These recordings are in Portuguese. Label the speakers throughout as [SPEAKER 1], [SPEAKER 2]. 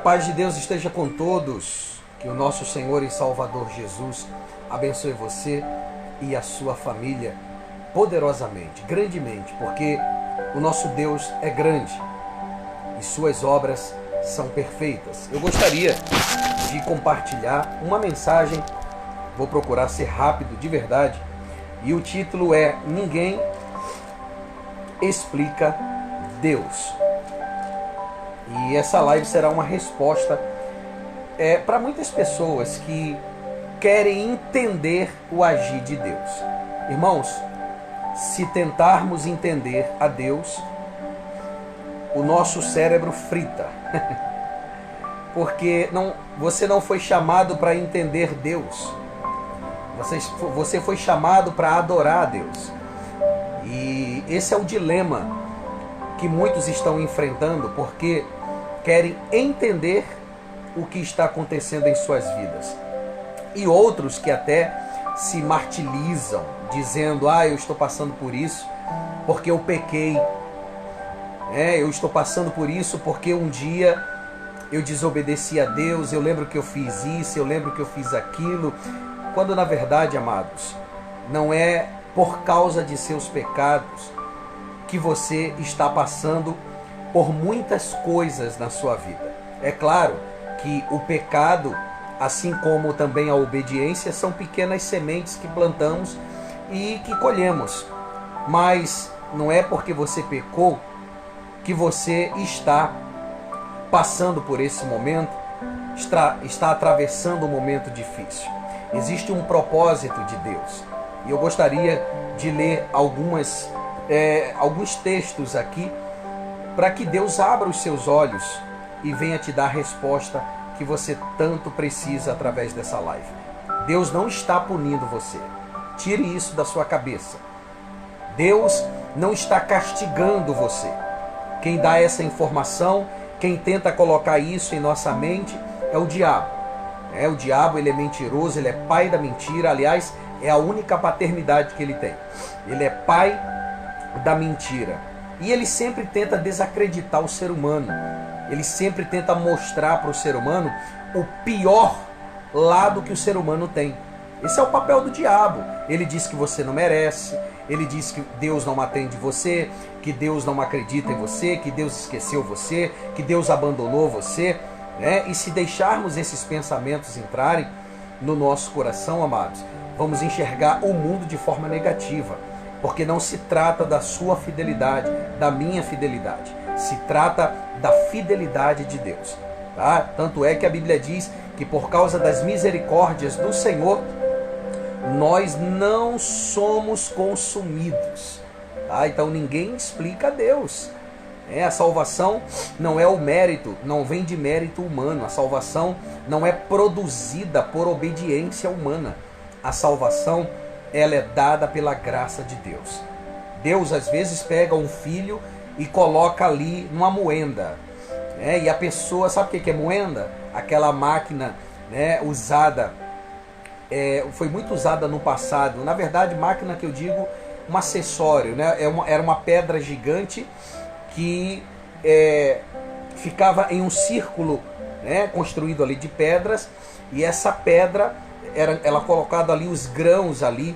[SPEAKER 1] paz de Deus esteja com todos. Que o nosso Senhor e Salvador Jesus abençoe você e a sua família poderosamente, grandemente, porque o nosso Deus é grande e suas obras são perfeitas. Eu gostaria de compartilhar uma mensagem, vou procurar ser rápido de verdade, e o título é Ninguém Explica Deus. E essa live será uma resposta para muitas pessoas que querem entender o agir de Deus. Irmãos, se tentarmos entender a Deus, o nosso cérebro frita. Porque você não foi chamado para entender Deus. Você foi chamado para adorar a Deus. E esse é o dilema que muitos estão enfrentando, porque querem entender o que está acontecendo em suas vidas. E outros que até se martirizam, dizendo: eu estou passando por isso porque eu pequei. Eu estou passando por isso porque um dia eu desobedeci a Deus, eu lembro que eu fiz isso, eu lembro que eu fiz aquilo. Quando na verdade, amados, não é por causa de seus pecados que você está passando por muitas coisas na sua vida. É claro que o pecado, assim como também a obediência, são pequenas sementes que plantamos e que colhemos. Mas não é porque você pecou que você está passando por esse momento, está atravessando um momento difícil. Existe um propósito de Deus. E eu gostaria de ler alguns textos aqui para que Deus abra os seus olhos e venha te dar a resposta que você tanto precisa através dessa live. Deus não está punindo você. Tire isso da sua cabeça. Deus não está castigando você. Quem dá essa informação, quem tenta colocar isso em nossa mente é o diabo. O diabo, ele é mentiroso, ele é pai da mentira. Aliás, é a única paternidade que ele tem. Ele é pai da mentira. E ele sempre tenta desacreditar o ser humano. Ele sempre tenta mostrar para o ser humano o pior lado que o ser humano tem. Esse é o papel do diabo. Ele diz que você não merece, ele diz que Deus não atende você, que Deus não acredita em você, que Deus esqueceu você, que Deus abandonou você. E se deixarmos esses pensamentos entrarem no nosso coração, amados, vamos enxergar o mundo de forma negativa. Porque não se trata da sua fidelidade, da minha fidelidade. Se trata da fidelidade de Deus. Tá? Tanto é que a Bíblia diz que por causa das misericórdias do Senhor, nós não somos consumidos. Tá? Então ninguém explica a Deus. A salvação não é o mérito, não vem de mérito humano. A salvação não é produzida por obediência humana. A salvação, ela é dada pela graça de Deus. Deus às vezes pega um filho e coloca ali numa moenda. E a pessoa, sabe o que é moenda? Aquela máquina usada, foi muito usada no passado. Na verdade, máquina que eu digo, um acessório. Era uma pedra gigante que ficava em um círculo, construído ali de pedras. E essa pedra, ela colocada ali os grãos ali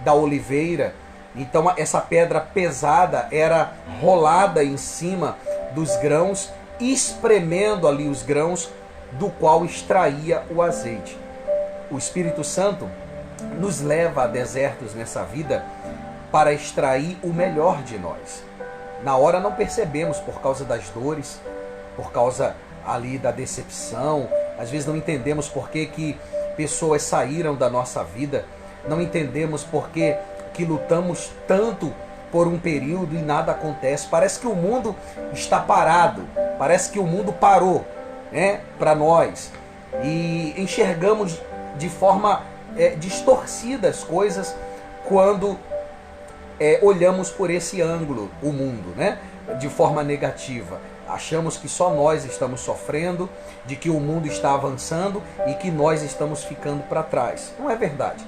[SPEAKER 1] da oliveira. Então essa pedra pesada era rolada em cima dos grãos, espremendo ali os grãos, do qual extraía o azeite. O Espírito Santo nos leva a desertos nessa vida para extrair o melhor de nós. Na hora não percebemos, por causa das dores, por causa ali da decepção. Às vezes não entendemos por que pessoas saíram da nossa vida. Não entendemos por que lutamos tanto por um período e nada acontece. Parece que o mundo está parado. Parece que o mundo parou para nós. E enxergamos de forma distorcida as coisas quando olhamos por esse ângulo o mundo, de forma negativa. Achamos que só nós estamos sofrendo, de que o mundo está avançando e que nós estamos ficando para trás. Não é verdade.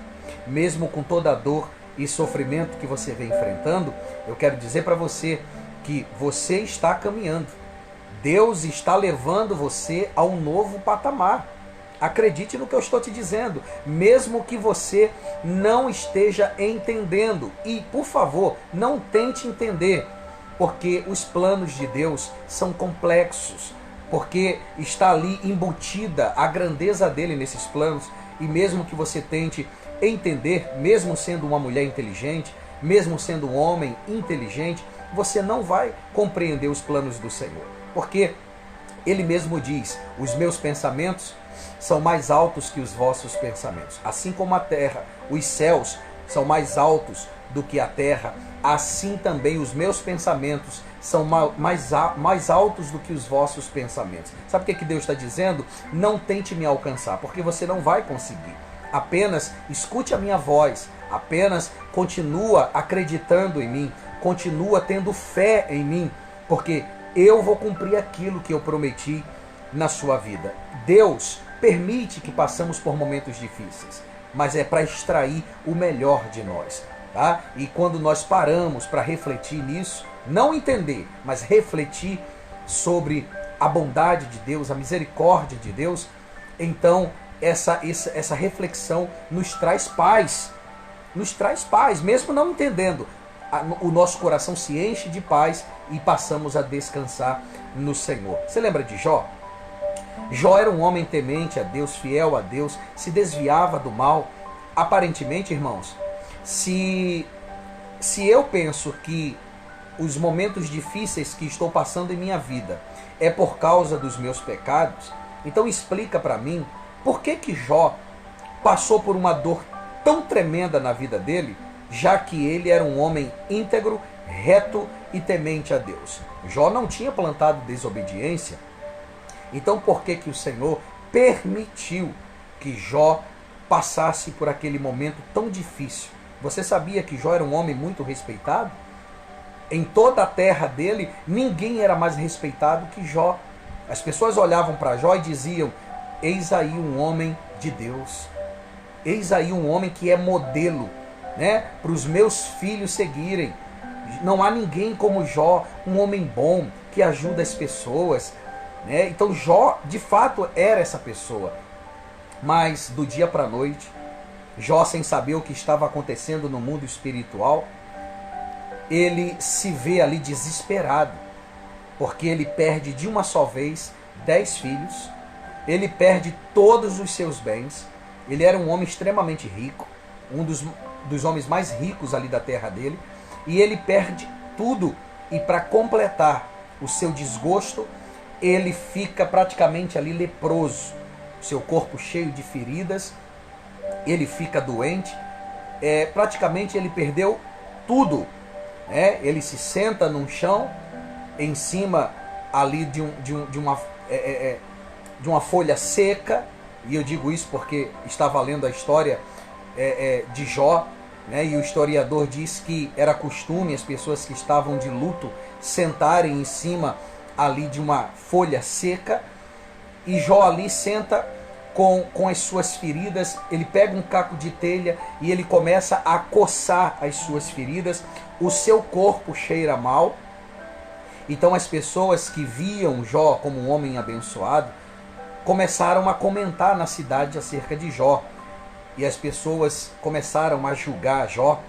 [SPEAKER 1] Mesmo com toda a dor e sofrimento que você vem enfrentando, eu quero dizer para você que você está caminhando. Deus está levando você a um novo patamar. Acredite no que eu estou te dizendo, mesmo que você não esteja entendendo. E, por favor, não tente entender, porque os planos de Deus são complexos, porque está ali embutida a grandeza dele nesses planos. E mesmo que você tente entender, mesmo sendo uma mulher inteligente, mesmo sendo um homem inteligente, você não vai compreender os planos do Senhor. Porque ele mesmo diz: os meus pensamentos são mais altos que os vossos pensamentos. Assim como a terra, os céus são mais altos do que a terra, assim também os meus pensamentos são mais altos do que os vossos pensamentos. Sabe o que Deus está dizendo? Não tente me alcançar, porque você não vai conseguir. Apenas escute a minha voz, apenas continua acreditando em mim, continua tendo fé em mim, porque eu vou cumprir aquilo que eu prometi na sua vida. Deus permite que passemos por momentos difíceis, mas é para extrair o melhor de nós, tá? E quando nós paramos para refletir nisso, não entender, mas refletir sobre a bondade de Deus, a misericórdia de Deus, então essa reflexão nos traz paz, mesmo não entendendo. O nosso coração se enche de paz e passamos a descansar no Senhor. Você lembra de Jó? Jó era um homem temente a Deus, fiel a Deus, se desviava do mal. Aparentemente, irmãos, se eu penso que os momentos difíceis que estou passando em minha vida é por causa dos meus pecados, então explica para mim por que Jó passou por uma dor tão tremenda na vida dele, já que ele era um homem íntegro, reto e temente a Deus. Jó não tinha plantado desobediência. Então por que o Senhor permitiu que Jó passasse por aquele momento tão difícil? Você sabia que Jó era um homem muito respeitado? Em toda a terra dele, ninguém era mais respeitado que Jó. As pessoas olhavam para Jó e diziam: eis aí um homem de Deus. Eis aí um homem que é modelo, né, para os meus filhos seguirem. Não há ninguém como Jó, um homem bom, que ajuda as pessoas. Então Jó de fato era essa pessoa, mas do dia para a noite, Jó, sem saber o que estava acontecendo no mundo espiritual, ele se vê ali desesperado, porque ele perde de uma só vez 10 filhos, ele perde todos os seus bens. Ele era um homem extremamente rico, um dos homens mais ricos ali da terra dele, e ele perde tudo. E para completar o seu desgosto, ele fica praticamente ali leproso, seu corpo cheio de feridas, ele fica doente, praticamente ele perdeu tudo. Ele se senta num chão, em cima ali de uma folha seca, e eu digo isso porque estava lendo a história de Jó, e o historiador diz que era costume as pessoas que estavam de luto sentarem em cima ali de uma folha seca, e Jó ali senta com as suas feridas. Ele pega um caco de telha e ele começa a coçar as suas feridas. O seu corpo cheira mal. Então as pessoas que viam Jó como um homem abençoado começaram a comentar na cidade acerca de Jó. E as pessoas começaram a julgar Jó,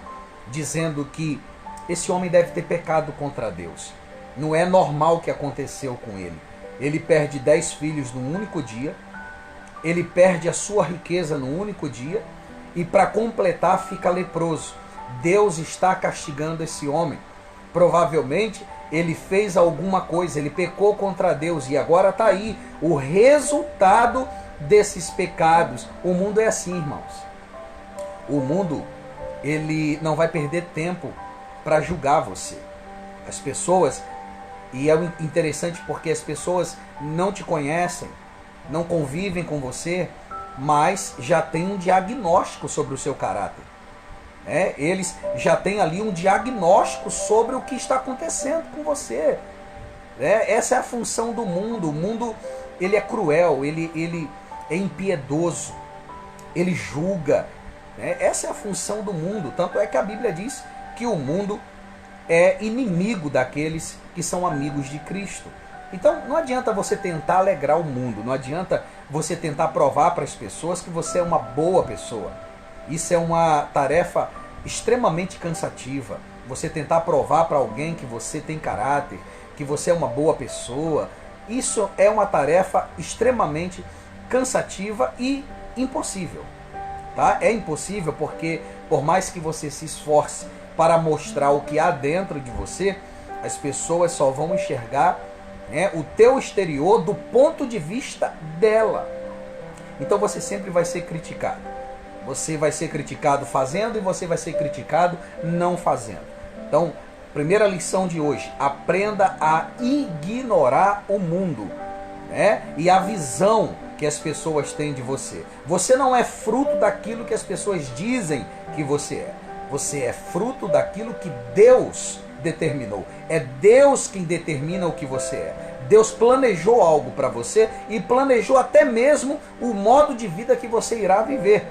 [SPEAKER 1] dizendo que esse homem deve ter pecado contra Deus. Não é normal o que aconteceu com ele. Ele perde 10 filhos num único dia, ele perde a sua riqueza num único dia, e para completar fica leproso. Deus está castigando esse homem. Provavelmente ele fez alguma coisa, ele pecou contra Deus, e agora está aí o resultado desses pecados. O mundo é assim, irmãos. O mundo, ele não vai perder tempo para julgar você. As pessoas, e é interessante porque as pessoas não te conhecem, não convivem com você, mas já têm um diagnóstico sobre o seu caráter. Eles já têm ali um diagnóstico sobre o que está acontecendo com você. Essa é a função do mundo. O mundo, ele é cruel, ele é impiedoso, ele julga. Essa é a função do mundo. Tanto é que a Bíblia diz que o mundo é inimigo daqueles que são amigos de Cristo. Então não adianta você tentar alegrar o mundo, não adianta você tentar provar para as pessoas que você é uma boa pessoa. Isso é uma tarefa extremamente cansativa. Você tentar provar para alguém que você tem caráter, que você é uma boa pessoa, isso é uma tarefa extremamente cansativa e impossível. Tá? É impossível porque por mais que você se esforce para mostrar o que há dentro de você, as pessoas só vão enxergar, né, o teu exterior do ponto de vista dela. Então você sempre vai ser criticado. Você vai ser criticado fazendo e você vai ser criticado não fazendo. Então, primeira lição de hoje, aprenda a ignorar o mundo, né, e a visão que as pessoas têm de você. Você não é fruto daquilo que as pessoas dizem que você é. Você é fruto daquilo que Deus determinou. É Deus quem determina o que você é. Deus planejou algo para você e planejou até mesmo o modo de vida que você irá viver.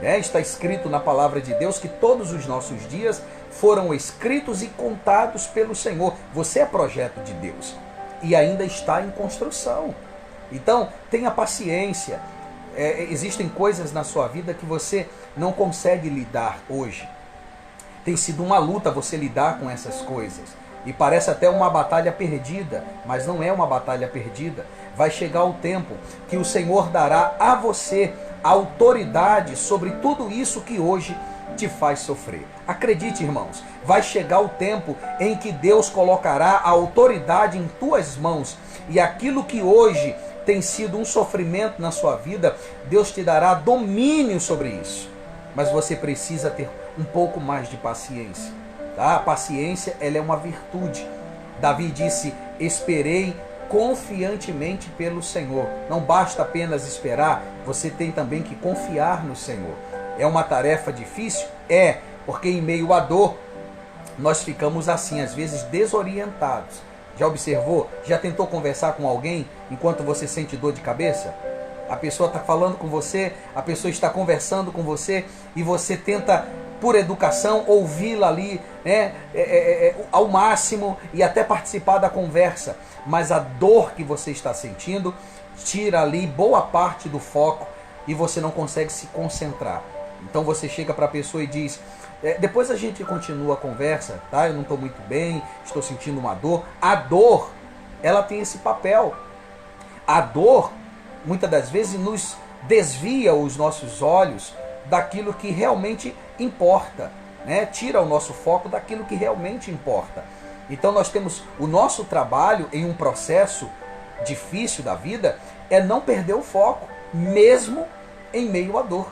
[SPEAKER 1] Está escrito na palavra de Deus que todos os nossos dias foram escritos e contados pelo Senhor. Você é projeto de Deus e ainda está em construção. Então, tenha paciência. Existem coisas na sua vida que você não consegue lidar hoje. Tem sido uma luta você lidar com essas coisas. E parece até uma batalha perdida, mas não é uma batalha perdida. Vai chegar o tempo que o Senhor dará a você autoridade sobre tudo isso que hoje te faz sofrer. Acredite, irmãos, vai chegar o tempo em que Deus colocará a autoridade em tuas mãos. E aquilo que hoje tem sido um sofrimento na sua vida, Deus te dará domínio sobre isso. Mas você precisa ter um pouco mais de paciência. Tá? A paciência, ela é uma virtude. Davi disse, esperei confiantemente pelo Senhor. Não basta apenas esperar, você tem também que confiar no Senhor. É uma tarefa difícil? É, porque em meio à dor, nós ficamos assim, às vezes desorientados. Já observou? Já tentou conversar com alguém enquanto você sente dor de cabeça? A pessoa está falando com você, a pessoa está conversando com você e você tenta, por educação, ouvi-la ali, né, ao máximo e até participar da conversa. Mas a dor que você está sentindo tira ali boa parte do foco e você não consegue se concentrar. Então você chega para a pessoa e diz, depois a gente continua a conversa, tá? Eu não estou muito bem, estou sentindo uma dor. A dor, ela tem esse papel. A dor, muitas das vezes, nos desvia os nossos olhos daquilo que realmente importa, né? Tira o nosso foco daquilo que realmente importa. Então nós temos o nosso trabalho em um processo difícil da vida, é não perder o foco, mesmo em meio à dor.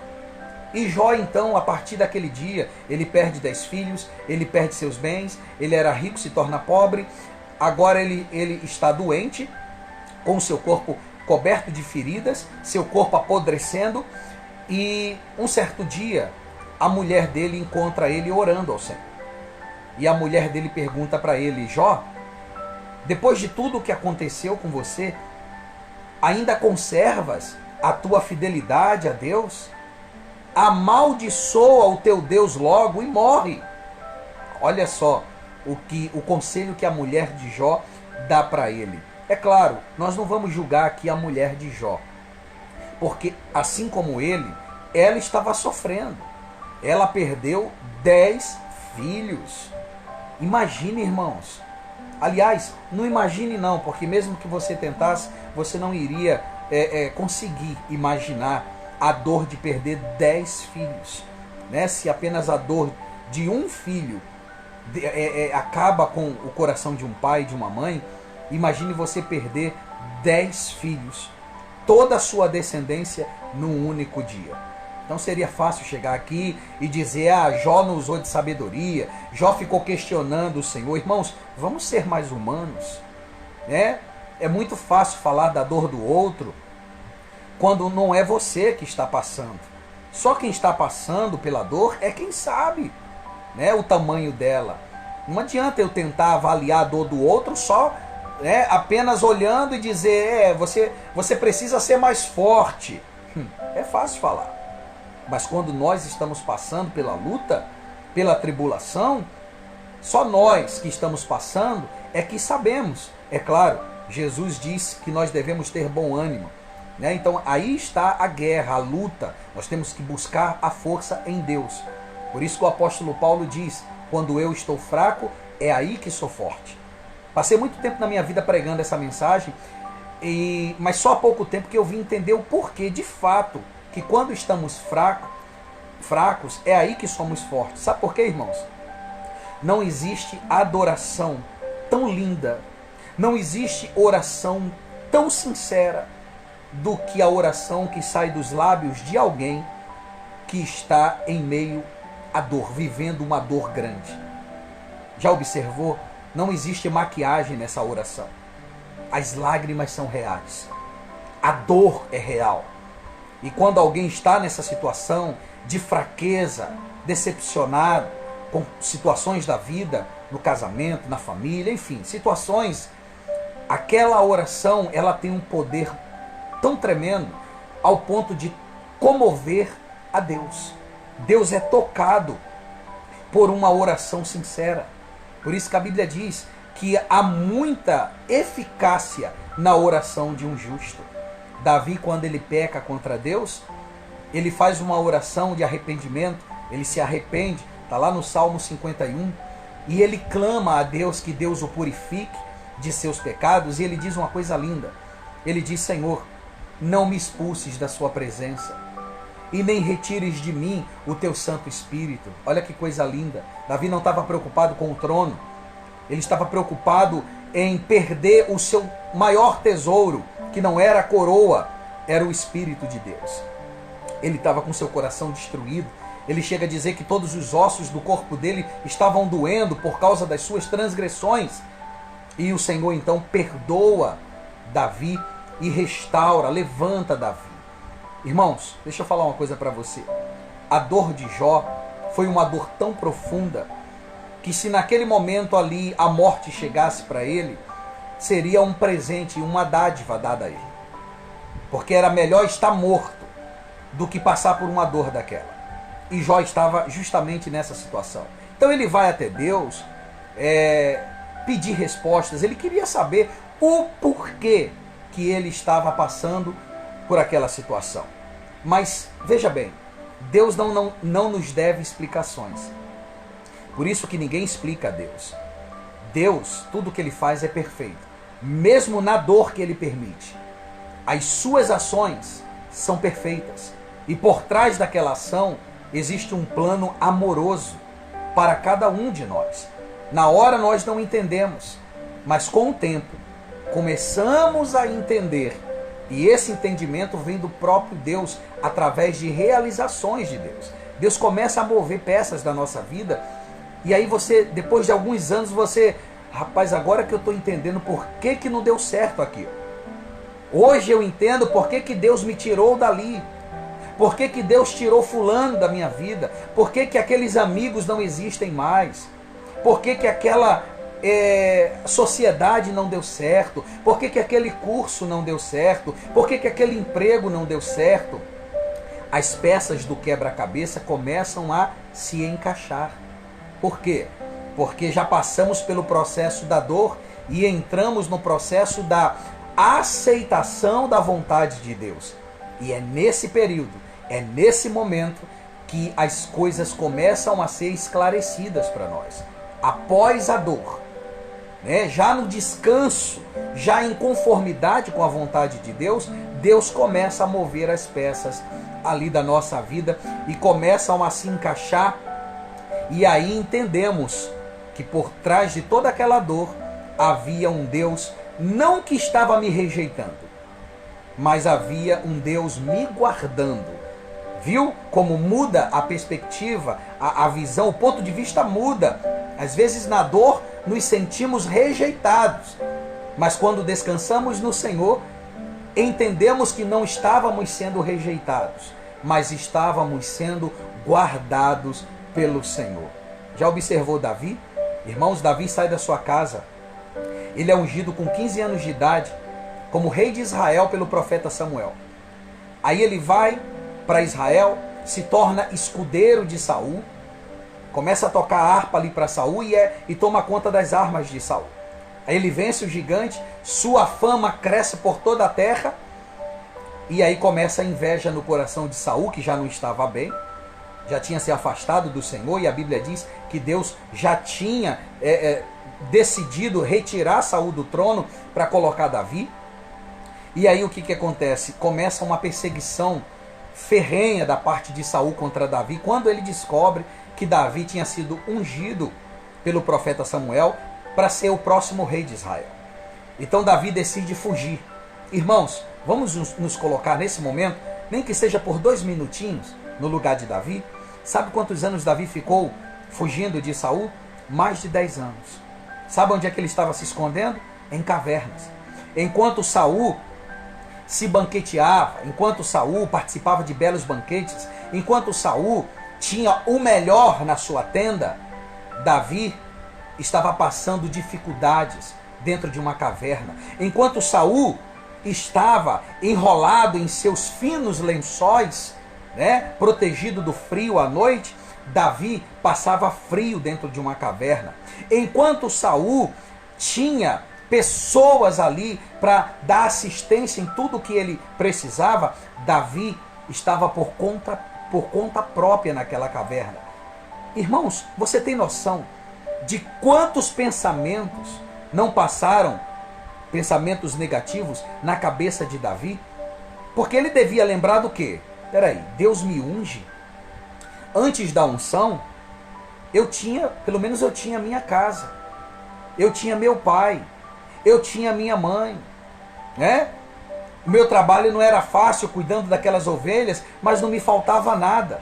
[SPEAKER 1] E Jó, então, a partir daquele dia, ele perde 10 filhos, ele perde seus bens, ele era rico, se torna pobre, agora ele está doente, com o seu corpo coberto de feridas, seu corpo apodrecendo, e um certo dia, a mulher dele encontra ele orando ao Senhor. E a mulher dele pergunta para ele, Jó, depois de tudo o que aconteceu com você, ainda conservas a tua fidelidade a Deus? Amaldiçoa o teu Deus logo e morre. Olha só o conselho que a mulher de Jó dá para ele. É claro, nós não vamos julgar aqui a mulher de Jó, porque assim como ele, ela estava sofrendo. Ela perdeu 10 filhos. Imagine, irmãos. Aliás, não imagine não, porque mesmo que você tentasse, você não iria conseguir imaginar a dor de perder 10 filhos, né? Se apenas a dor de um filho acaba com o coração de um pai e de uma mãe, imagine você perder 10 filhos, toda a sua descendência num único dia. Então seria fácil chegar aqui e dizer, Jó não usou de sabedoria, Jó ficou questionando o Senhor. Irmãos, vamos ser mais humanos, né? É muito fácil falar da dor do outro, quando não é você que está passando. Só quem está passando pela dor é quem sabe, né, o tamanho dela. Não adianta eu tentar avaliar a dor do outro só, né, apenas olhando e dizer, você precisa ser mais forte. É fácil falar. Mas quando nós estamos passando pela luta, pela tribulação, só nós que estamos passando é que sabemos. É claro, Jesus diz que nós devemos ter bom ânimo. Né? Então aí está a guerra, a luta. Nós temos que buscar a força em Deus. Por isso que o apóstolo Paulo diz: quando eu estou fraco, é aí que sou forte. Passei muito tempo na minha vida pregando essa mensagem, mas só há pouco tempo que eu vim entender o porquê, de fato, que quando estamos fracos, é aí que somos fortes. Sabe por quê, irmãos? Não existe adoração tão linda, não existe oração tão sincera do que a oração que sai dos lábios de alguém que está em meio à dor, vivendo uma dor grande. Já observou? Não existe maquiagem nessa oração. As lágrimas são reais. A dor é real. E quando alguém está nessa situação de fraqueza, decepcionado com situações da vida, no casamento, na família, enfim, situações, aquela oração, ela tem um poder tão tremendo ao ponto de comover a Deus. Deus é tocado por uma oração sincera. Por isso que a Bíblia diz que há muita eficácia na oração de um justo. Davi, quando ele peca contra Deus, ele faz uma oração de arrependimento, ele se arrepende, está lá no Salmo 51, e ele clama a Deus que Deus o purifique de seus pecados, e ele diz uma coisa linda. Ele diz: Senhor, não me expulses da sua presença, e nem retires de mim o teu Santo Espírito. Olha que coisa linda. Davi não estava preocupado com o trono, ele estava preocupado em perder o seu maior tesouro, que não era a coroa, era o Espírito de Deus. Ele estava com seu coração destruído. Ele chega a dizer que todos os ossos do corpo dele estavam doendo por causa das suas transgressões. E o Senhor então perdoa Davi e restaura, levanta Davi. Irmãos, deixa eu falar uma coisa para você. A dor de Jó foi uma dor tão profunda que, se naquele momento ali a morte chegasse para ele, seria um presente, uma dádiva dada a ele. Porque era melhor estar morto do que passar por uma dor daquela. E Jó estava justamente nessa situação. Então ele vai até Deus, pedir respostas. Ele queria saber o porquê que ele estava passando por aquela situação. Mas, veja bem, Deus não nos deve explicações. Por isso que ninguém explica a Deus. Deus, tudo que ele faz é perfeito. Mesmo na dor que ele permite. As suas ações são perfeitas. E por trás daquela ação existe um plano amoroso para cada um de nós. Na hora nós não entendemos, mas com o tempo começamos a entender. E esse entendimento vem do próprio Deus, através de realizações de Deus. Deus começa a mover peças da nossa vida, e aí você, depois de alguns anos, rapaz, agora que eu estou entendendo por que não deu certo aquilo. Hoje eu entendo por que Deus me tirou dali. Por que Deus tirou fulano da minha vida? Por que aqueles amigos não existem mais? Por que aquela sociedade não deu certo? Por que aquele curso não deu certo? Por que aquele emprego não deu certo? As peças do quebra-cabeça começam a se encaixar. Por quê? Porque já passamos pelo processo da dor e entramos no processo da aceitação da vontade de Deus. E é nesse período, é nesse momento que as coisas começam a ser esclarecidas para nós. Após a dor, já no descanso, já em conformidade com a vontade de Deus, Deus começa a mover as peças ali da nossa vida e começam a se encaixar. E aí entendemos que por trás de toda aquela dor havia um Deus, não que estava me rejeitando, mas havia um Deus me guardando. Viu como muda a perspectiva, a visão, o ponto de vista muda. Às vezes na dor nos sentimos rejeitados, mas quando descansamos no Senhor, entendemos que não estávamos sendo rejeitados, mas estávamos sendo guardados pelo Senhor. Já observou Davi? Irmãos, Davi sai da sua casa. Ele é ungido com 15 anos de idade como rei de Israel pelo profeta Samuel. Aí ele vai para Israel, se torna escudeiro de Saul, começa a tocar harpa ali para Saul e toma conta das armas de Saul. Aí ele vence o gigante, sua fama cresce por toda a terra, e aí começa a inveja no coração de Saul, que já não estava bem, já tinha se afastado do Senhor, e a Bíblia diz que Deus já tinha decidido retirar Saul do trono para colocar Davi. E aí o que acontece? Começa uma perseguição ferrenha da parte de Saul contra Davi, quando ele descobre que Davi tinha sido ungido pelo profeta Samuel para ser o próximo rei de Israel. Então Davi decide fugir. Irmãos, vamos nos colocar nesse momento, nem que seja por 2 minutinhos, no lugar de Davi. Sabe quantos anos Davi ficou fugindo de Saul? Mais de 10 anos. Sabe onde é que ele estava se escondendo? Em cavernas. Enquanto Saul se banqueteava, enquanto Saul participava de belos banquetes, enquanto Saul tinha o melhor na sua tenda, Davi estava passando dificuldades dentro de uma caverna. Enquanto Saul estava enrolado em seus finos lençóis, protegido do frio à noite, Davi passava frio dentro de uma caverna. Enquanto Saul tinha pessoas ali para dar assistência em tudo o que ele precisava, Davi estava por conta própria naquela caverna. Irmãos, você tem noção de quantos pensamentos não passaram, pensamentos negativos, na cabeça de Davi? Porque ele devia lembrar do quê? Peraí, Deus me unge? Antes da unção, pelo menos eu tinha minha casa, eu tinha meu pai, eu tinha minha mãe, O meu trabalho não era fácil cuidando daquelas ovelhas, mas não me faltava nada.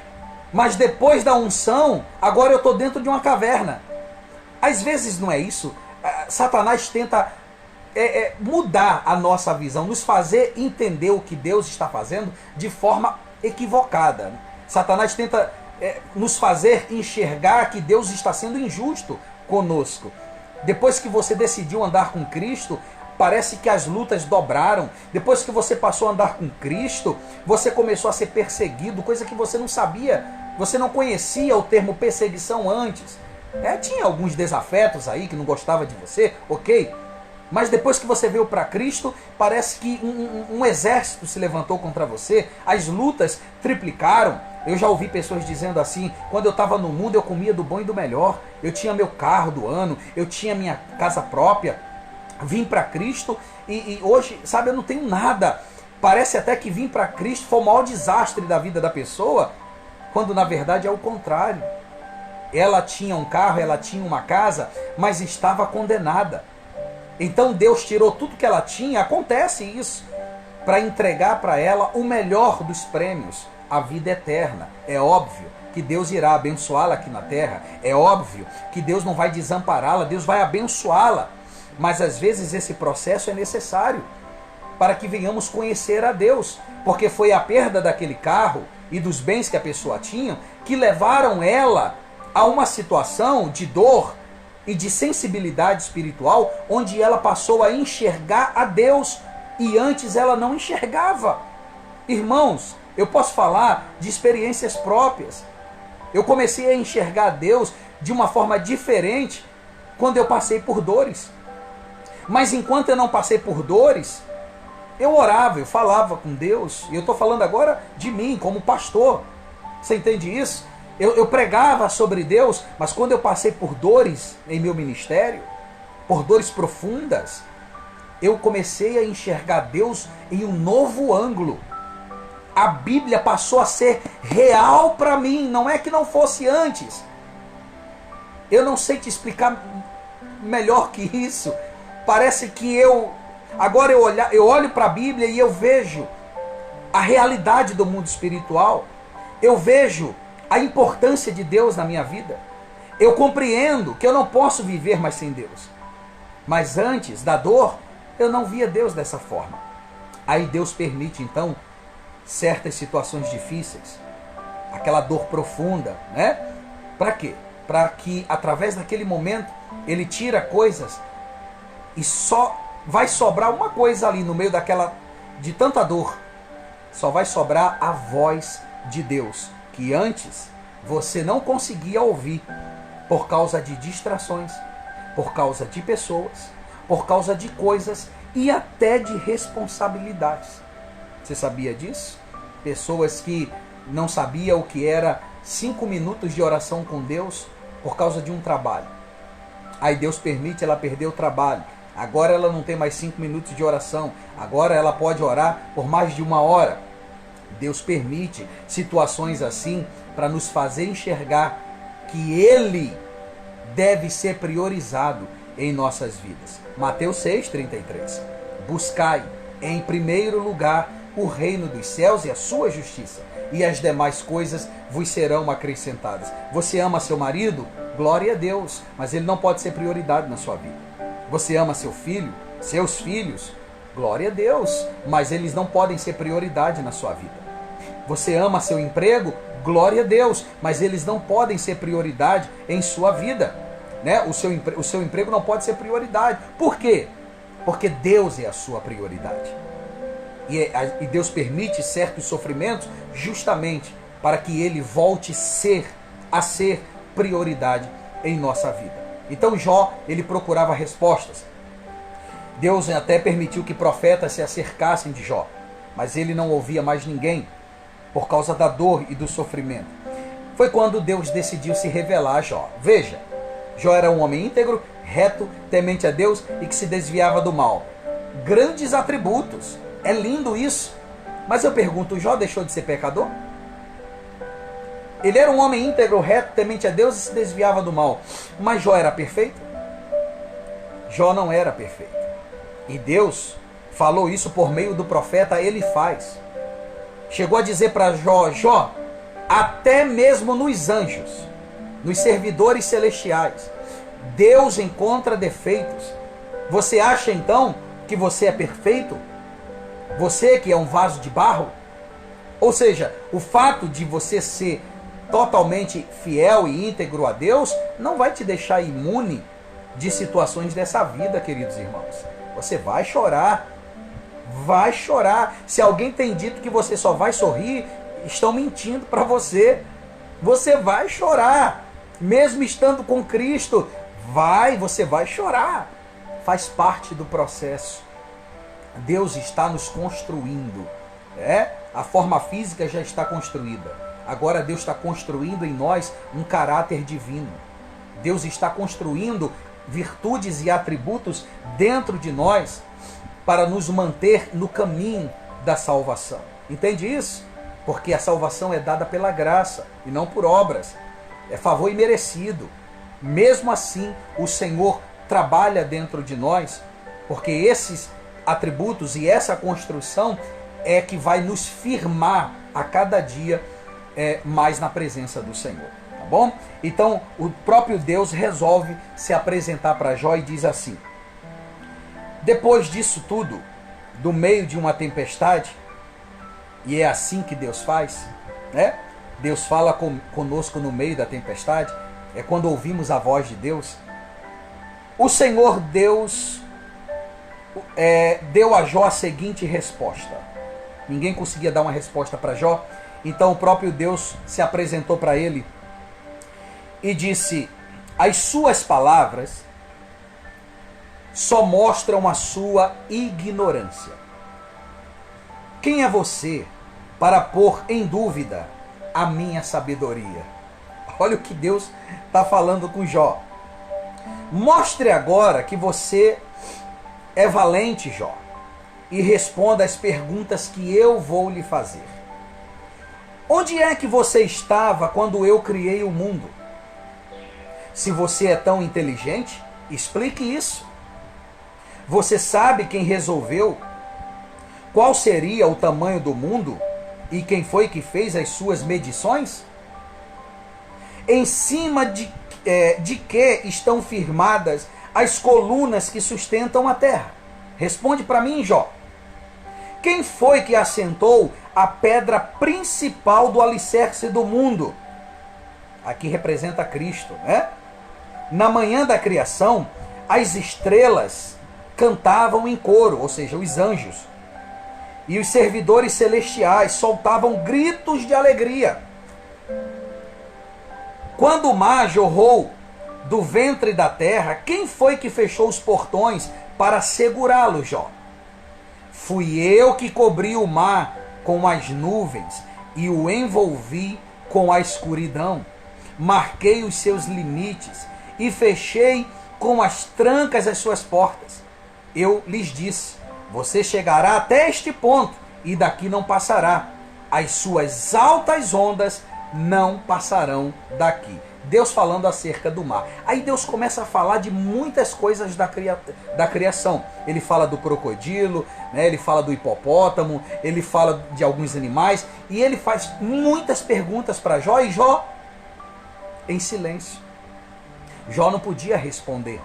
[SPEAKER 1] Mas depois da unção, agora eu estou dentro de uma caverna. Às vezes não é isso. Satanás tenta mudar a nossa visão, nos fazer entender o que Deus está fazendo de forma equivocada. Satanás tenta nos fazer enxergar que Deus está sendo injusto conosco. Depois que você decidiu andar com Cristo, parece que as lutas dobraram. Depois que você passou a andar com Cristo, você começou a ser perseguido, coisa que você não sabia. Você não conhecia o termo perseguição antes. Tinha alguns desafetos aí que não gostava de você, ok? Mas depois que você veio para Cristo, parece que um exército se levantou contra você. As lutas triplicaram. Eu já ouvi pessoas dizendo assim: quando eu estava no mundo eu comia do bom e do melhor, eu tinha meu carro do ano, eu tinha minha casa própria, vim para Cristo e hoje, sabe, eu não tenho nada. Parece até que vir para Cristo foi o maior desastre da vida da pessoa, quando na verdade é o contrário. Ela tinha um carro, ela tinha uma casa, mas estava condenada. Então Deus tirou tudo que ela tinha, acontece isso, para entregar para ela o melhor dos prêmios, a vida eterna. É óbvio que Deus irá abençoá-la aqui na terra, é óbvio que Deus não vai desampará-la, Deus vai abençoá-la, mas às vezes esse processo é necessário para que venhamos conhecer a Deus, porque foi a perda daquele carro e dos bens que a pessoa tinha que levaram ela a uma situação de dor e de sensibilidade espiritual, onde ela passou a enxergar a Deus e antes ela não enxergava. Irmãos, eu posso falar de experiências próprias. Eu comecei a enxergar Deus de uma forma diferente quando eu passei por dores. Mas enquanto eu não passei por dores, eu orava, eu falava com Deus. E eu estou falando agora de mim, como pastor. Você entende isso? Eu pregava sobre Deus, mas quando eu passei por dores em meu ministério, por dores profundas, eu comecei a enxergar Deus em um novo ângulo. A Bíblia passou a ser real para mim, não é que não fosse antes. Eu não sei te explicar melhor que isso. Parece que agora eu olho para a Bíblia e eu vejo a realidade do mundo espiritual. Eu vejo a importância de Deus na minha vida. Eu compreendo que eu não posso viver mais sem Deus. Mas antes da dor, eu não via Deus dessa forma. Aí Deus permite então certas situações difíceis, aquela dor profunda, Para quê? Para que através daquele momento Ele tira coisas e só vai sobrar uma coisa ali no meio de tanta dor. Só vai sobrar a voz de Deus, que antes você não conseguia ouvir por causa de distrações, por causa de pessoas, por causa de coisas e até de responsabilidades. Você sabia disso? Pessoas que não sabiam o que era 5 minutos de oração com Deus por causa de um trabalho. Aí Deus permite ela perder o trabalho. Agora ela não tem mais 5 minutos de oração. Agora ela pode orar por mais de 1 hora. Deus permite situações assim para nos fazer enxergar que Ele deve ser priorizado em nossas vidas. Mateus 6,33. Buscai em primeiro lugar o reino dos céus e a sua justiça, e as demais coisas vos serão acrescentadas. Você ama seu marido? Glória a Deus, mas ele não pode ser prioridade na sua vida. Você ama seu filho, seus filhos? Glória a Deus, mas eles não podem ser prioridade na sua vida. Você ama seu emprego? Glória a Deus, mas eles não podem ser prioridade em sua vida. Né? O seu emprego não pode ser prioridade. Por quê? Porque Deus é a sua prioridade. E Deus permite certos sofrimentos justamente para que Ele volte a ser prioridade em nossa vida. Então Jó, ele procurava respostas. Deus até permitiu que profetas se acercassem de Jó, mas ele não ouvia mais ninguém por causa da dor e do sofrimento. Foi quando Deus decidiu se revelar a Jó. Veja, Jó era um homem íntegro, reto, temente a Deus e que se desviava do mal. Grandes atributos. É lindo isso. Mas eu pergunto, Jó deixou de ser pecador? Ele era um homem íntegro, reto, temente a Deus e se desviava do mal. Mas Jó era perfeito? Jó não era perfeito. E Deus falou isso por meio do profeta Elifaz. Chegou a dizer para Jó, Jó, até mesmo nos anjos, nos servidores celestiais, Deus encontra defeitos. Você acha então que você é perfeito? Você que é um vaso de barro? Ou seja, o fato de você ser totalmente fiel e íntegro a Deus não vai te deixar imune de situações dessa vida, queridos irmãos. Você vai chorar. Vai chorar. Se alguém tem dito que você só vai sorrir, estão mentindo para você. Você vai chorar. Mesmo estando com Cristo, você vai chorar. Faz parte do processo. Deus está nos construindo. A forma física já está construída. Agora Deus está construindo em nós um caráter divino. Deus está construindo virtudes e atributos dentro de nós para nos manter no caminho da salvação. Entende isso? Porque a salvação é dada pela graça e não por obras. É favor imerecido. Mesmo assim, o Senhor trabalha dentro de nós, porque esses atributos e essa construção é que vai nos firmar a cada dia mais na presença do Senhor. Tá bom? Então, o próprio Deus resolve se apresentar para Jó e diz assim: depois disso tudo, do meio de uma tempestade, e é assim que Deus faz, né? Deus fala conosco no meio da tempestade, é quando ouvimos a voz de Deus. O Senhor Deus deu a Jó a seguinte resposta. Ninguém conseguia dar uma resposta para Jó, então o próprio Deus se apresentou para ele e disse: as suas palavras só mostram a sua ignorância. Quem é você para pôr em dúvida a minha sabedoria? Olha o que Deus está falando com Jó. Mostre agora que você é valente, Jó, e responda as perguntas que eu vou lhe fazer. Onde é que você estava quando eu criei o mundo? Se você é tão inteligente, explique isso. Você sabe quem resolveu qual seria o tamanho do mundo e quem foi que fez as suas medições? Em cima de que estão firmadas as colunas que sustentam a terra? Responde para mim, Jó. Quem foi que assentou a pedra principal do alicerce do mundo? Aqui representa Cristo, né? Na manhã da criação, as estrelas cantavam em coro, ou seja, os anjos. E os servidores celestiais soltavam gritos de alegria. Quando o mar jorrou do ventre da terra, quem foi que fechou os portões para segurá-lo, Jó. Fui eu que cobri o mar com as nuvens e o envolvi com a escuridão. Marquei os seus limites e fechei com as trancas as suas portas. Eu lhes disse: você chegará até este ponto e daqui não passará. As suas altas ondas não passarão daqui. Deus falando acerca do mar. Aí Deus começa a falar de muitas coisas da criação. Ele fala do crocodilo, né? Ele fala do hipopótamo, ele fala de alguns animais, e ele faz muitas perguntas para Jó, e Jó em silêncio. Jó não podia responder.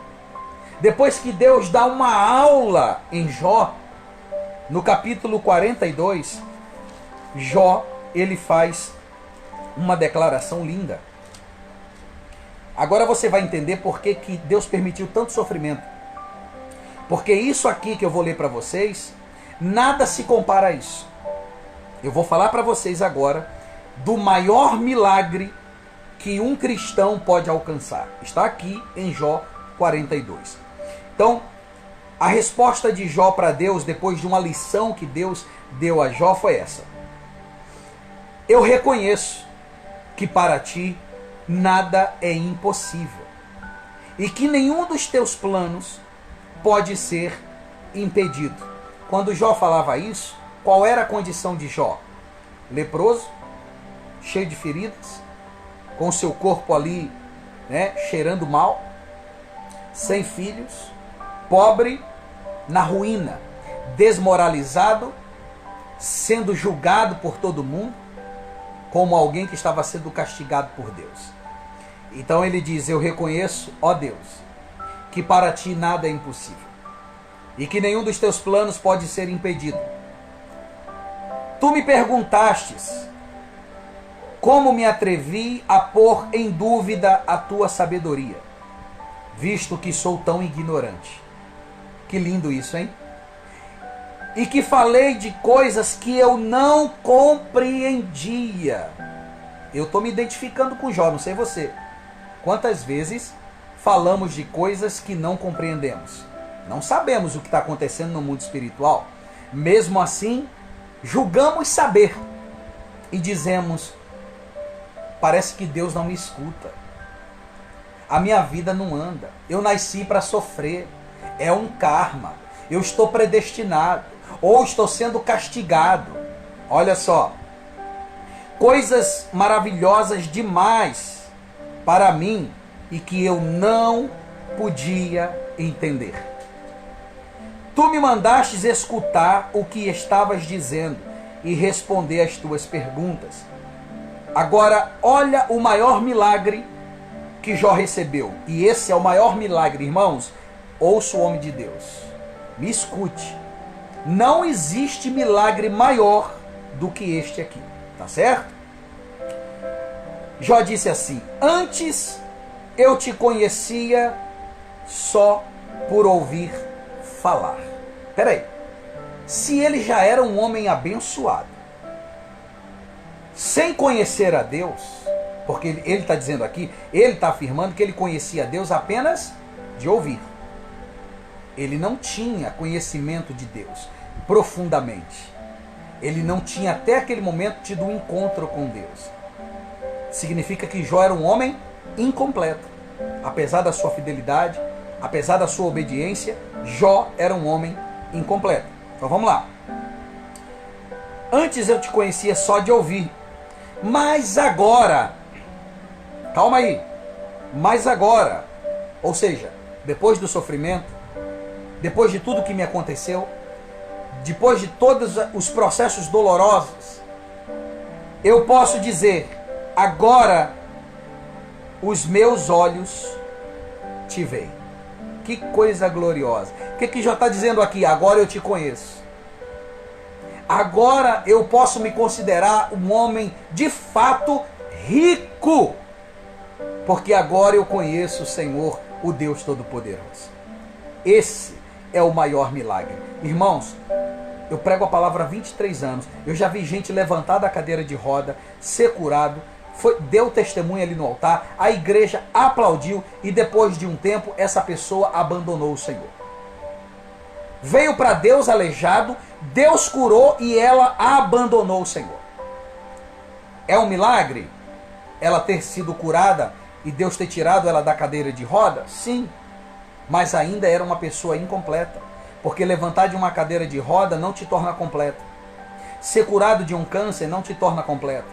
[SPEAKER 1] Depois que Deus dá uma aula em Jó, no capítulo 42, Jó, ele faz uma declaração linda. Agora você vai entender por que Deus permitiu tanto sofrimento. Porque isso aqui que eu vou ler para vocês, nada se compara a isso. Eu vou falar para vocês agora do maior milagre que um cristão pode alcançar. Está aqui em Jó 42. Então, a resposta de Jó para Deus, depois de uma lição que Deus deu a Jó, foi essa: eu reconheço que para ti nada é impossível e que nenhum dos teus planos pode ser impedido. Quando Jó falava isso, qual era a condição de Jó? Leproso, cheio de feridas, com seu corpo ali, né, cheirando mal, sem filhos, pobre, na ruína, desmoralizado, sendo julgado por todo mundo, como alguém que estava sendo castigado por Deus. Então ele diz: eu reconheço, ó Deus, que para ti nada é impossível e que nenhum dos teus planos pode ser impedido. Tu me perguntastes como me atrevi a pôr em dúvida a tua sabedoria, visto que sou tão ignorante. Que lindo isso, hein? E que falei de coisas que eu não compreendia. Eu estou me identificando com Jó, não sei você. Quantas vezes falamos de coisas que não compreendemos? Não sabemos o que está acontecendo no mundo espiritual. Mesmo assim, julgamos saber. E dizemos: parece que Deus não me escuta. A minha vida não anda. Eu nasci para sofrer. É um karma. Eu estou predestinado. Ou estou sendo castigado. Olha só. Coisas maravilhosas demais para mim e que eu não podia entender. Tu me mandastes escutar o que estavas dizendo e responder às tuas perguntas. Agora, olha o maior milagre que Jó recebeu. E esse é o maior milagre, irmãos. Ouça o homem de Deus. Me escute. Não existe milagre maior do que este aqui. Tá certo? Jó disse assim: antes eu te conhecia só por ouvir falar. Peraí. Se ele já era um homem abençoado, sem conhecer a Deus, porque ele está dizendo aqui, ele está afirmando que ele conhecia a Deus apenas de ouvir. Ele não tinha conhecimento de Deus profundamente. Ele não tinha até aquele momento tido um encontro com Deus. Significa que Jó era um homem incompleto. Apesar da sua fidelidade, apesar da sua obediência, Jó era um homem incompleto. Então vamos lá. Antes eu te conhecia só de ouvir, mas agora, calma aí, mas agora, ou seja, depois do sofrimento, depois de tudo que me aconteceu, depois de todos os processos dolorosos, eu posso dizer: agora os meus olhos te veem. Que coisa gloriosa. O que Jó está dizendo aqui? Agora eu te conheço. Agora eu posso me considerar um homem de fato rico, porque agora eu conheço o Senhor, o Deus Todo-Poderoso. Esse é o maior milagre. Irmãos, eu prego a palavra há 23 anos. Eu já vi gente levantar da cadeira de roda, ser curado, deu testemunho ali no altar, a igreja aplaudiu e depois de um tempo essa pessoa abandonou o Senhor. veio para Deus aleijado, Deus curou e ela abandonou o Senhor. É um milagre ela ter sido curada e Deus ter tirado ela da cadeira de roda? Sim, mas ainda era uma pessoa incompleta, porque levantar de uma cadeira de roda não te torna completa. Ser curado de um câncer não te torna completo.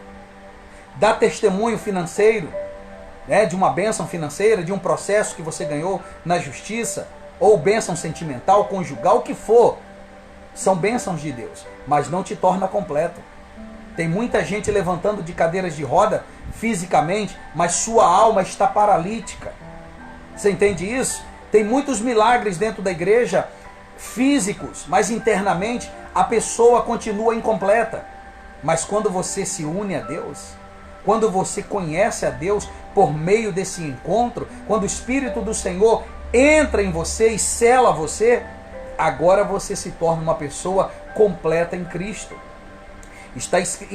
[SPEAKER 1] Dar testemunho financeiro, né, de uma bênção financeira, de um processo que você ganhou na justiça, ou bênção sentimental, conjugal, o que for, são bênçãos de Deus, mas não te torna completo. Tem muita gente levantando de cadeiras de roda fisicamente, mas sua alma está paralítica. Você entende isso? Tem muitos milagres dentro da igreja físicos, mas internamente a pessoa continua incompleta. Mas quando você se une a Deus, quando você conhece a Deus por meio desse encontro, quando o Espírito do Senhor entra em você e sela você, agora você se torna uma pessoa completa em Cristo.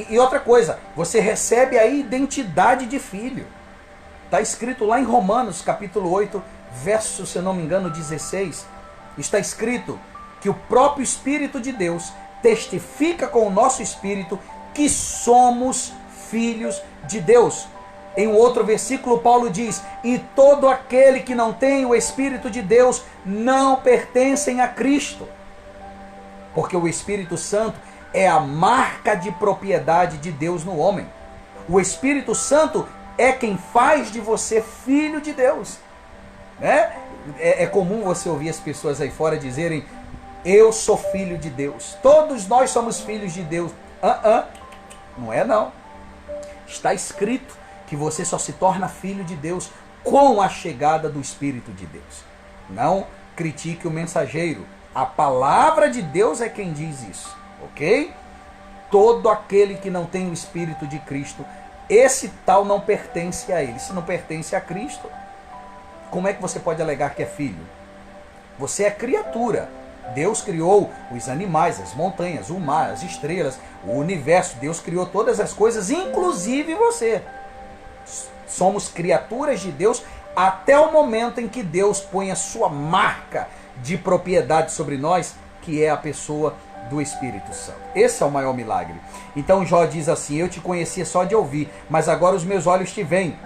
[SPEAKER 1] E outra coisa, você recebe a identidade de filho. Está escrito lá em Romanos capítulo 8, verso, se eu não me engano, 16. Está escrito que o próprio Espírito de Deus testifica com o nosso espírito que somos filhos de Deus. Em um outro versículo, Paulo diz: e todo aquele que não tem o Espírito de Deus não pertencem a Cristo. Porque o Espírito Santo é a marca de propriedade de Deus no homem. O Espírito Santo é quem faz de você filho de Deus. É comum você ouvir as pessoas aí fora dizerem: eu sou filho de Deus. Todos nós somos filhos de Deus. Não é não. Está escrito que você só se torna filho de Deus com a chegada do Espírito de Deus. Não critique o mensageiro. A palavra de Deus é quem diz isso. Ok? Todo aquele que não tem o Espírito de Cristo, esse tal não pertence a ele. Se não pertence a Cristo, como é que você pode alegar que é filho? Você é criatura. Deus criou os animais, as montanhas, o mar, as estrelas, o universo. Deus criou todas as coisas, inclusive você. Somos criaturas de Deus até o momento em que Deus põe a sua marca de propriedade sobre nós, que é a pessoa do Espírito Santo. Esse é o maior milagre. Então Jó diz assim: eu te conhecia só de ouvir, mas agora os meus olhos te veem.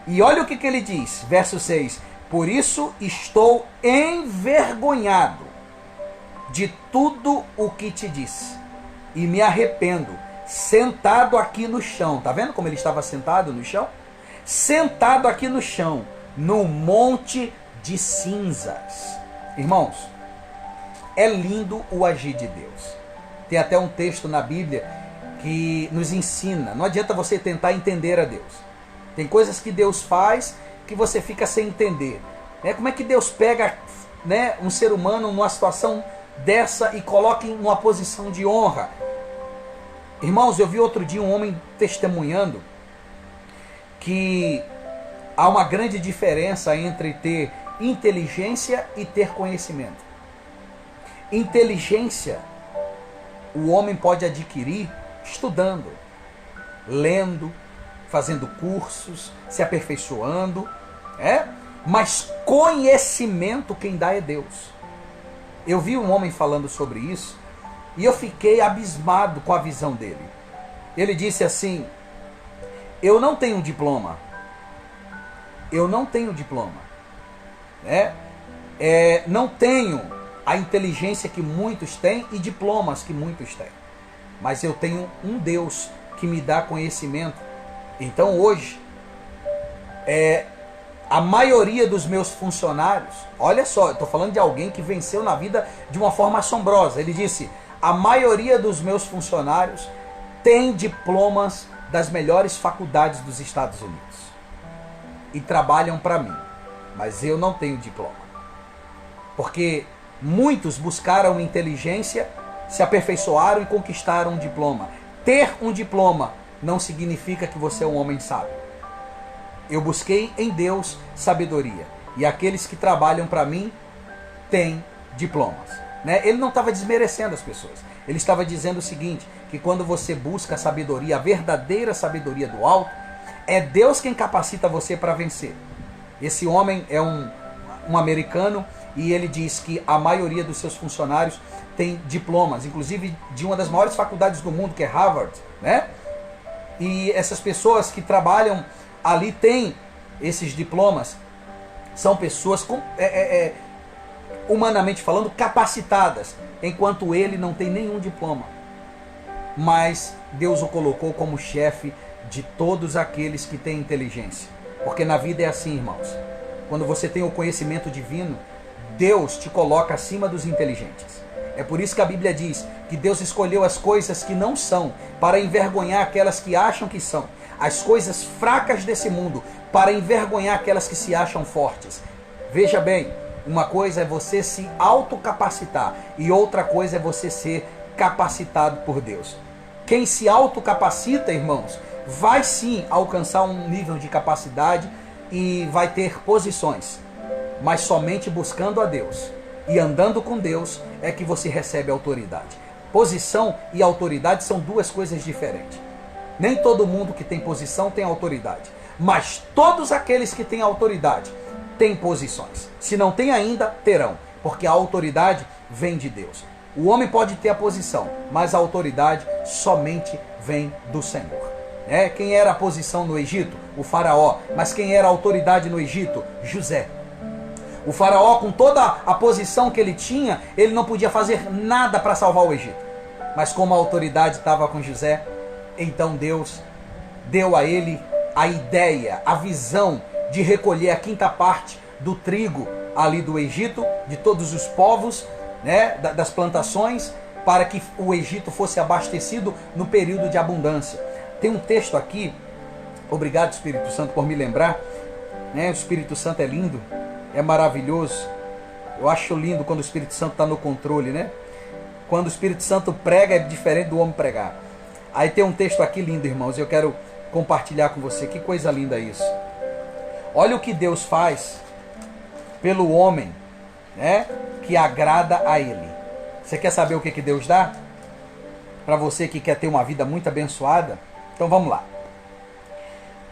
[SPEAKER 1] E olha o que ele diz, verso 6: por isso estou envergonhado de tudo o que te disse, e me arrependo, sentado aqui no chão. Tá vendo como ele estava sentado no chão? Sentado aqui no chão, no monte de cinzas. Irmãos, é lindo o agir de Deus. Tem até um texto na Bíblia que nos ensina. Não adianta você tentar entender a Deus. Tem coisas que Deus faz que você fica sem entender. Como é que Deus pega, um ser humano numa situação dessa e coloca em uma posição de honra? Irmãos, eu vi outro dia um homem testemunhando que há uma grande diferença entre ter inteligência e ter conhecimento. Inteligência o homem pode adquirir estudando, lendo, fazendo cursos, se aperfeiçoando, mas conhecimento quem dá é Deus. Eu vi um homem falando sobre isso e eu fiquei abismado com a visão dele. Ele disse assim: eu não tenho diploma. Eu não tenho diploma. Não tenho a inteligência que muitos têm e diplomas que muitos têm. Mas eu tenho um Deus que me dá conhecimento. Então hoje, a maioria dos meus funcionários, olha só, eu estou falando de alguém que venceu na vida de uma forma assombrosa. Ele disse: a maioria dos meus funcionários tem diplomas das melhores faculdades dos Estados Unidos e trabalham para mim, mas eu não tenho diploma. Porque muitos buscaram inteligência, se aperfeiçoaram e conquistaram um diploma. Ter um diploma não significa que você é um homem sábio. Eu busquei em Deus sabedoria, e aqueles que trabalham para mim têm diplomas. Ele não estava desmerecendo as pessoas. Ele estava dizendo o seguinte, que quando você busca a sabedoria, a verdadeira sabedoria do alto, é Deus quem capacita você para vencer. Esse homem é um americano, e ele diz que a maioria dos seus funcionários tem diplomas, inclusive de uma das maiores faculdades do mundo, que é Harvard, né? E essas pessoas que trabalham ali têm esses diplomas, são pessoas humanamente falando capacitadas, enquanto ele não tem nenhum diploma. Mas Deus o colocou como chefe de todos aqueles que têm inteligência. Porque na vida é assim, irmãos. Quando você tem o conhecimento divino, Deus te coloca acima dos inteligentes. É por isso que a Bíblia diz que Deus escolheu as coisas que não são para envergonhar aquelas que acham que são. As coisas fracas desse mundo para envergonhar aquelas que se acham fortes. Veja bem, uma coisa é você se autocapacitar e outra coisa é você ser capacitado por Deus. Quem se autocapacita, irmãos, vai sim alcançar um nível de capacidade e vai ter posições, mas somente buscando a Deus e andando com Deus é que você recebe autoridade. Posição e autoridade são duas coisas diferentes. Nem todo mundo que tem posição tem autoridade, mas todos aqueles que têm autoridade têm posições. Se não tem ainda, terão, porque a autoridade vem de Deus. O homem pode ter a posição, mas a autoridade somente vem do Senhor. Quem era a posição no Egito? O faraó. Mas quem era a autoridade no Egito? José. O faraó, com toda a posição que ele tinha, ele não podia fazer nada para salvar o Egito. Mas como a autoridade estava com José, então Deus deu a ele a ideia, a visão de recolher a quinta parte do trigo ali do Egito, de todos os povos, das plantações, para que o Egito fosse abastecido no período de abundância. Tem um texto aqui, obrigado Espírito Santo por me lembrar, o Espírito Santo é lindo, é maravilhoso. Eu acho lindo quando o Espírito Santo está no controle, Quando o Espírito Santo prega é diferente do homem pregar. Aí tem um texto aqui lindo, irmãos, e eu quero compartilhar com você. Que coisa linda isso. Olha o que Deus faz pelo homem, que agrada a Ele. Você quer saber o que Deus dá? Para você que quer ter uma vida muito abençoada? Então vamos lá.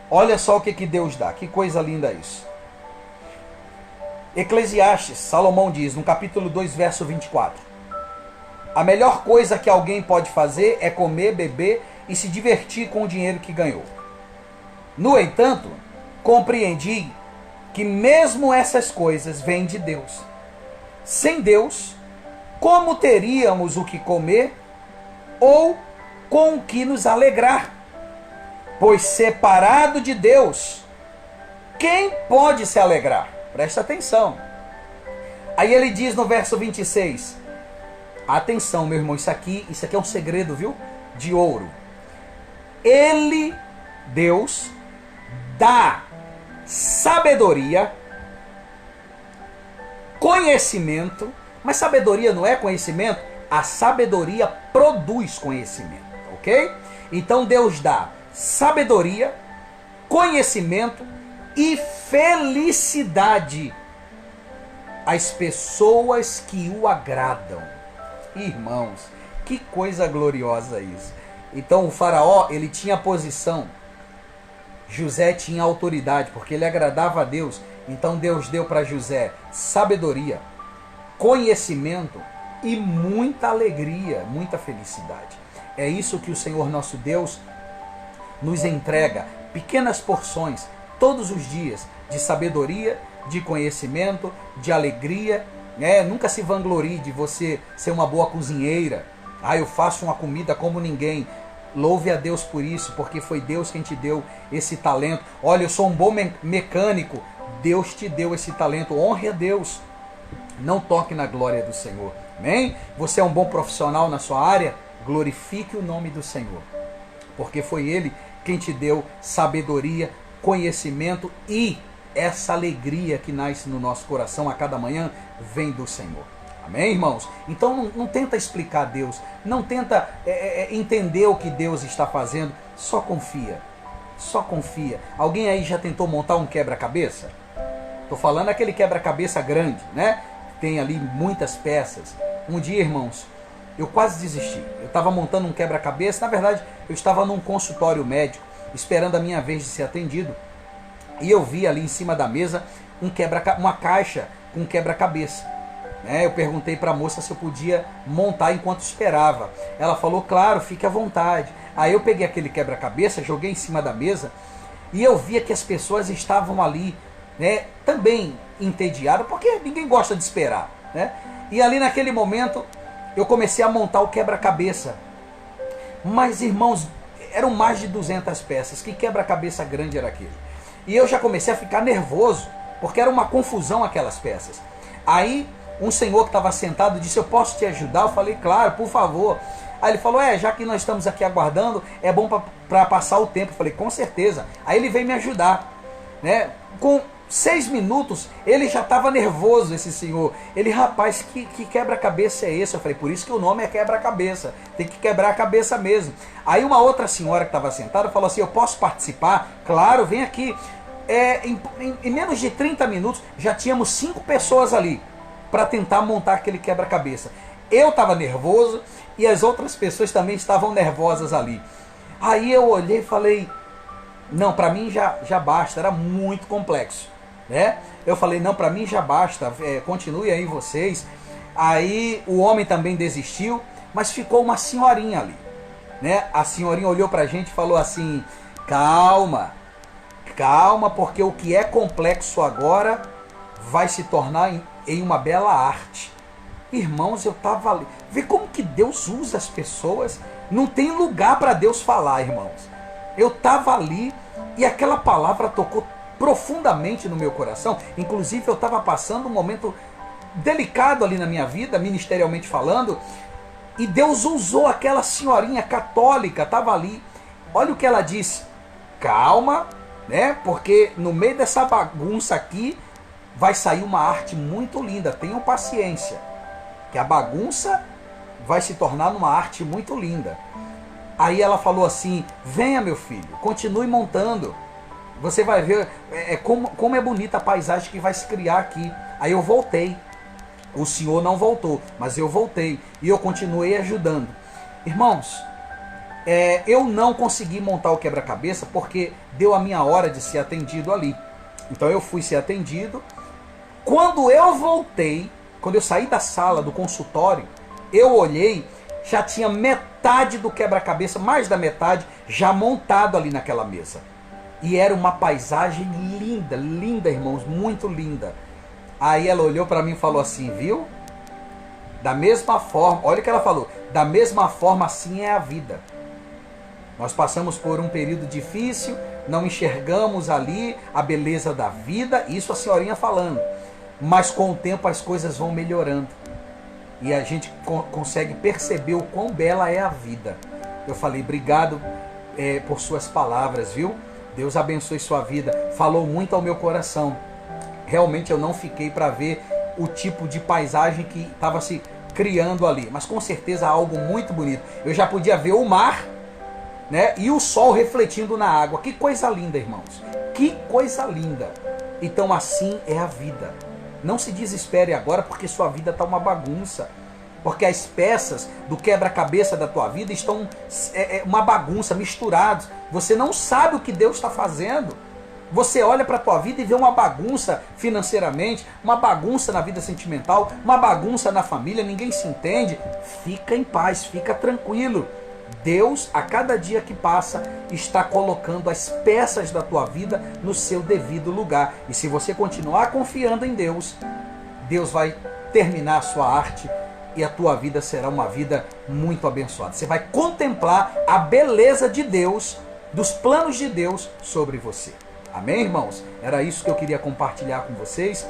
[SPEAKER 1] Olha só o que Deus dá. Que coisa linda isso. Eclesiastes, Salomão diz, no capítulo 2, verso 24. A melhor coisa que alguém pode fazer é comer, beber e se divertir com o dinheiro que ganhou. No entanto, compreendi que mesmo essas coisas vêm de Deus. Sem Deus, como teríamos o que comer ou com o que nos alegrar? Pois separado de Deus, quem pode se alegrar? Presta atenção. Aí ele diz no verso 26, atenção meu irmão, isso aqui é um segredo, viu? De ouro. Ele, Deus, dá sabedoria, conhecimento, mas sabedoria não é conhecimento, a sabedoria produz conhecimento, ok? Então Deus dá sabedoria, conhecimento e felicidade às pessoas que o agradam. Irmãos, que coisa gloriosa isso. Então o faraó, ele tinha posição, José tinha autoridade, porque ele agradava a Deus. Então Deus deu para José sabedoria, conhecimento e muita alegria, muita felicidade. É isso que o Senhor nosso Deus nos entrega, pequenas porções, todos os dias, de sabedoria, de conhecimento, de alegria. Nunca se vanglorie de você ser uma boa cozinheira. Eu faço uma comida como ninguém. Louve a Deus por isso, porque foi Deus quem te deu esse talento. Olha, eu sou um bom mecânico. Deus te deu esse talento. Honre a Deus. Não toque na glória do Senhor. Amém? Você é um bom profissional na sua área? Glorifique o nome do Senhor. Porque foi Ele quem te deu sabedoria, conhecimento e essa alegria que nasce no nosso coração a cada manhã vem do Senhor. Amém, irmãos? Então não tenta explicar Deus, não tenta entender o que Deus está fazendo, só confia. Só confia. Alguém aí já tentou montar um quebra-cabeça? Estou falando aquele quebra-cabeça grande, Tem ali muitas peças. Um dia, irmãos, eu quase desisti. Eu estava montando um quebra-cabeça, na verdade, eu estava num consultório médico, esperando a minha vez de ser atendido. E eu vi ali em cima da mesa uma caixa com quebra-cabeça. Eu perguntei para a moça se eu podia montar enquanto esperava. Ela falou, claro, fique à vontade. Aí eu peguei aquele quebra-cabeça, joguei em cima da mesa e eu via que as pessoas estavam ali, também entediadas, porque ninguém gosta de esperar. E ali naquele momento eu comecei a montar o quebra-cabeça. Mas, irmãos, eram mais de 200 peças. Que quebra-cabeça grande era aquele? E eu já comecei a ficar nervoso, porque era uma confusão aquelas peças. Aí um senhor que estava sentado disse, eu posso te ajudar? Eu falei, claro, por favor. Aí ele falou, já que nós estamos aqui aguardando, é bom para passar o tempo. Eu falei, com certeza. Aí ele veio me ajudar. Com 6 minutos, ele já estava nervoso, esse senhor. Ele, rapaz, que quebra-cabeça é esse? Eu falei, por isso que o nome é quebra-cabeça. Tem que quebrar a cabeça mesmo. Aí uma outra senhora que estava sentada falou assim, eu posso participar? Claro, vem aqui. Em menos de 30 minutos, já tínhamos 5 pessoas ali para tentar montar aquele quebra-cabeça. Eu estava nervoso e as outras pessoas também estavam nervosas ali. Aí eu olhei e falei, não, para mim já basta, era muito complexo. Eu falei, não, para mim já basta, continue aí vocês. Aí o homem também desistiu, mas ficou uma senhorinha ali. A senhorinha olhou para a gente e falou assim, calma, porque o que é complexo agora vai se tornar em uma bela arte. Irmãos, eu estava ali. Vê como que Deus usa as pessoas. Não tem lugar para Deus falar, irmãos. Eu estava ali e aquela palavra tocou profundamente no meu coração. Inclusive eu estava passando um momento delicado ali na minha vida, ministerialmente falando. E Deus usou aquela senhorinha católica, estava ali. Olha o que ela disse. Calma, porque no meio dessa bagunça aqui vai sair uma arte muito linda. Tenham paciência, que a bagunça vai se tornar numa arte muito linda. Aí ela falou assim, venha meu filho, continue montando. Você vai ver como é bonita a paisagem que vai se criar aqui. Aí eu voltei. O senhor não voltou, mas eu voltei. E eu continuei ajudando. Irmãos, eu não consegui montar o quebra-cabeça porque deu a minha hora de ser atendido ali. Então eu fui ser atendido. Quando eu voltei, quando eu saí da sala do consultório, eu olhei, já tinha metade do quebra-cabeça, mais da metade, já montado ali naquela mesa. E era uma paisagem linda, linda, irmãos, muito linda. Aí ela olhou para mim e falou assim, viu? Da mesma forma, olha o que ela falou, da mesma forma assim é a vida. Nós passamos por um período difícil, não enxergamos ali a beleza da vida, isso a senhorinha falando. Mas com o tempo as coisas vão melhorando. E a gente consegue perceber o quão bela é a vida. Eu falei, obrigado por suas palavras, viu? Deus abençoe sua vida. Falou muito ao meu coração. Realmente eu não fiquei para ver o tipo de paisagem que estava se criando ali. Mas com certeza algo muito bonito. Eu já podia ver o mar, e o sol refletindo na água. Que coisa linda, irmãos. Que coisa linda. Então assim é a vida. Não se desespere agora porque sua vida está uma bagunça. Porque as peças do quebra-cabeça da tua vida estão uma bagunça, misturados. Você não sabe o que Deus está fazendo. Você olha para a tua vida e vê uma bagunça financeiramente, uma bagunça na vida sentimental, uma bagunça na família, ninguém se entende. Fica em paz, fica tranquilo. Deus, a cada dia que passa, está colocando as peças da tua vida no seu devido lugar. E se você continuar confiando em Deus, Deus vai terminar a sua arte e a tua vida será uma vida muito abençoada. Você vai contemplar a beleza de Deus, dos planos de Deus sobre você. Amém, irmãos? Era isso que eu queria compartilhar com vocês.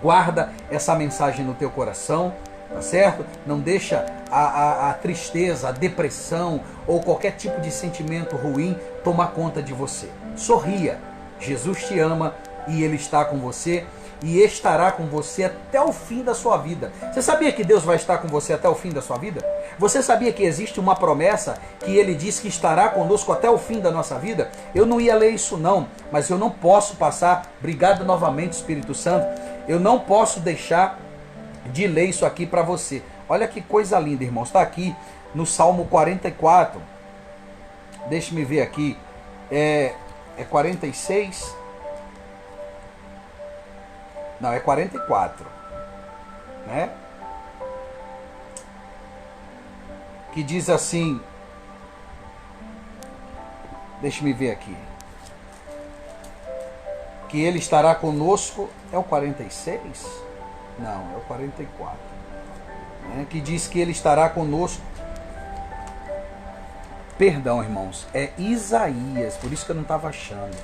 [SPEAKER 1] Guarda essa mensagem no teu coração, tá certo? Não deixa a tristeza, a depressão ou qualquer tipo de sentimento ruim tomar conta de você. Sorria. Jesus te ama e Ele está com você e estará com você até o fim da sua vida. Você sabia que Deus vai estar com você até o fim da sua vida? Você sabia que existe uma promessa que Ele diz que estará conosco até o fim da nossa vida? Eu não ia ler isso não, mas eu não posso passar, obrigado novamente Espírito Santo, eu não posso deixar de ler isso aqui para você. Olha que coisa linda, irmãos, está aqui no Salmo 44, deixe-me ver aqui, é 46... Não, é 44. Né? Que diz assim, deixa-me ver aqui, que ele estará conosco, é o 46? Não, é o 44. Né? Que diz que ele estará conosco, perdão, irmãos, é Isaías, por isso que eu não estava achando,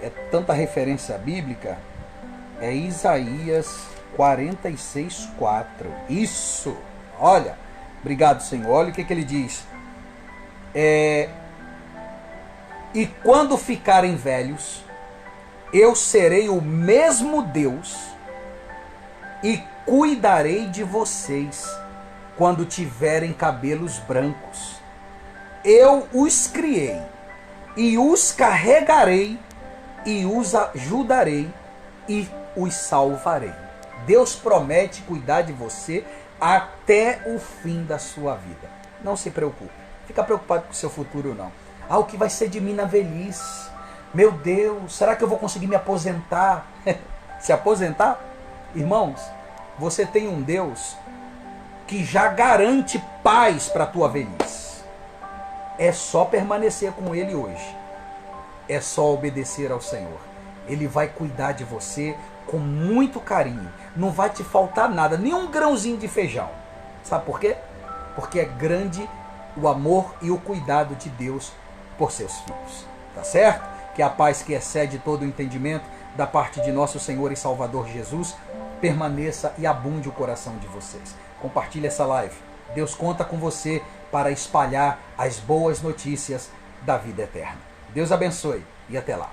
[SPEAKER 1] é tanta referência bíblica, é Isaías 46:4, isso, olha, obrigado, Senhor. Olha o que ele diz. E quando ficarem velhos, eu serei o mesmo Deus e cuidarei de vocês quando tiverem cabelos brancos. Eu os criei e os carregarei e os ajudarei e os salvarei. Deus promete cuidar de você até o fim da sua vida. Não se preocupe. Fica preocupado com o seu futuro, não. Ah, o que vai ser de mim na velhice? Meu Deus, será que eu vou conseguir me aposentar? Se aposentar? Irmãos, você tem um Deus que já garante paz para a tua velhice. É só permanecer com Ele hoje. É só obedecer ao Senhor. Ele vai cuidar de você com muito carinho. Não vai te faltar nada, nem um grãozinho de feijão. Sabe por quê? Porque é grande o amor e o cuidado de Deus por seus filhos. Tá certo? Que a paz que excede todo o entendimento da parte de nosso Senhor e Salvador Jesus permaneça e abunde o coração de vocês. Compartilhe essa live. Deus conta com você para espalhar as boas notícias da vida eterna. Deus abençoe e até lá.